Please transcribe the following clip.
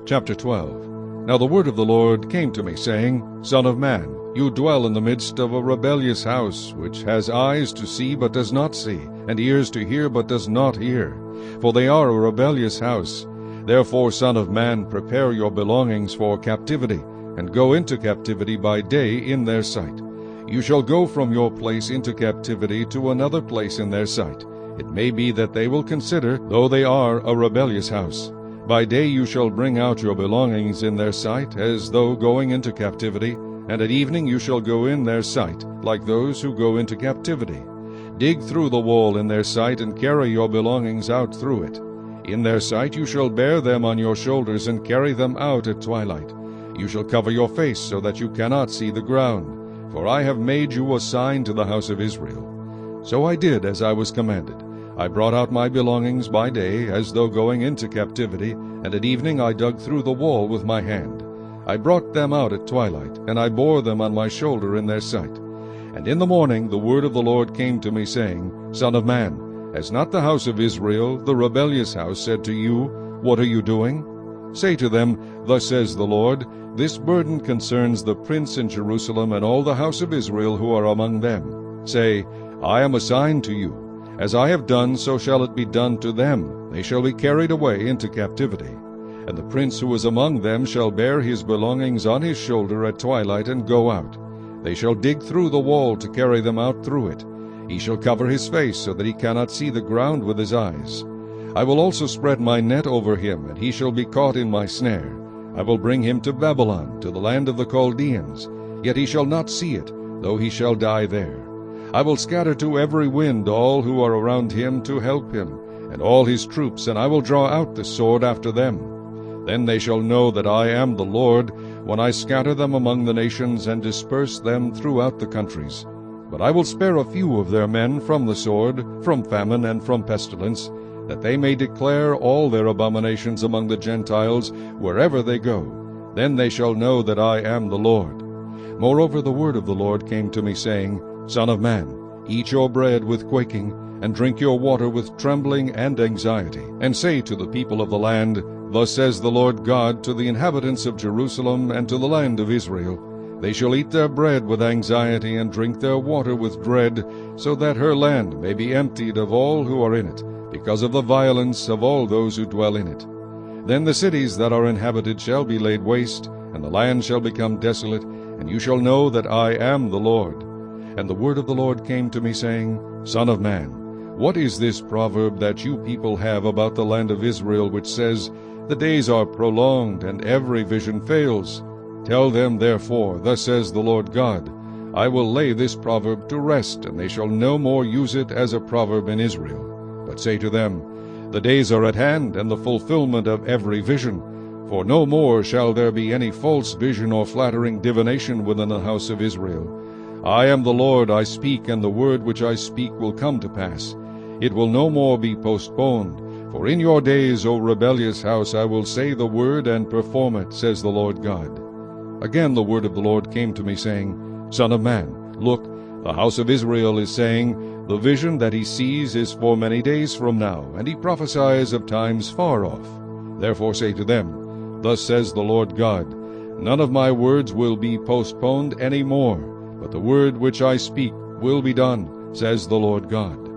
Chapter 12. Now the word of the Lord came to me, saying, Son of man, you dwell in the midst of a rebellious house, which has eyes to see but does not see, and ears to hear but does not hear. For they are a rebellious house. Therefore, Son of man, prepare your belongings for captivity, and go into captivity by day in their sight. You shall go from your place into captivity to another place in their sight. It may be that they will consider, though they are a rebellious house. By day you shall bring out your belongings in their sight, as though going into captivity, and at evening you shall go in their sight, like those who go into captivity. Dig through the wall in their sight, and carry your belongings out through it. In their sight you shall bear them on your shoulders, and carry them out at twilight. You shall cover your face, so that you cannot see the ground. For I have made you a sign to the house of Israel. So I did as I was commanded. I brought out my belongings by day, as though going into captivity, and at evening I dug through the wall with my hand. I brought them out at twilight, and I bore them on my shoulder in their sight. And in the morning the word of the Lord came to me, saying, Son of man, has not the house of Israel, the rebellious house, said to you, What are you doing? Say to them, Thus says the Lord, This burden concerns the prince in Jerusalem and all the house of Israel who are among them. Say, I am a sign to you. As I have done, so shall it be done to them. They shall be carried away into captivity. And the prince who is among them shall bear his belongings on his shoulder at twilight and go out. They shall dig through the wall to carry them out through it. He shall cover his face so that he cannot see the ground with his eyes. I will also spread my net over him, and he shall be caught in my snare. I will bring him to Babylon, to the land of the Chaldeans. Yet he shall not see it, though he shall die there. I will scatter to every wind all who are around him to help him, and all his troops, and I will draw out the sword after them. Then they shall know that I am the Lord, when I scatter them among the nations and disperse them throughout the countries. But I will spare a few of their men from the sword, from famine, and from pestilence, that they may declare all their abominations among the Gentiles wherever they go. Then they shall know that I am the Lord. Moreover, the word of the Lord came to me, saying, Son of man, eat your bread with quaking, and drink your water with trembling and anxiety. And say to the people of the land, Thus says the Lord God to the inhabitants of Jerusalem and to the land of Israel, They shall eat their bread with anxiety, and drink their water with dread, so that her land may be emptied of all who are in it, because of the violence of all those who dwell in it. Then the cities that are inhabited shall be laid waste, and the land shall become desolate, and you shall know that I am the Lord. And the word of the Lord came to me, saying, Son of man, what is this proverb that you people have about the land of Israel, which says, The days are prolonged, and every vision fails? Tell them, therefore, Thus says the Lord God, I will lay this proverb to rest, and they shall no more use it as a proverb in Israel. But say to them, The days are at hand, and the fulfillment of every vision. For no more shall there be any false vision or flattering divination within the house of Israel. I am the Lord, I speak, and the word which I speak will come to pass. It will no more be postponed. For in your days, O rebellious house, I will say the word and perform it, says the Lord God. Again the word of the Lord came to me, saying, Son of man, look, the house of Israel is saying, The vision that he sees is for many days from now, and he prophesies of times far off. Therefore say to them, Thus says the Lord God, None of my words will be postponed any more, but the word which I speak will be done, says the Lord God.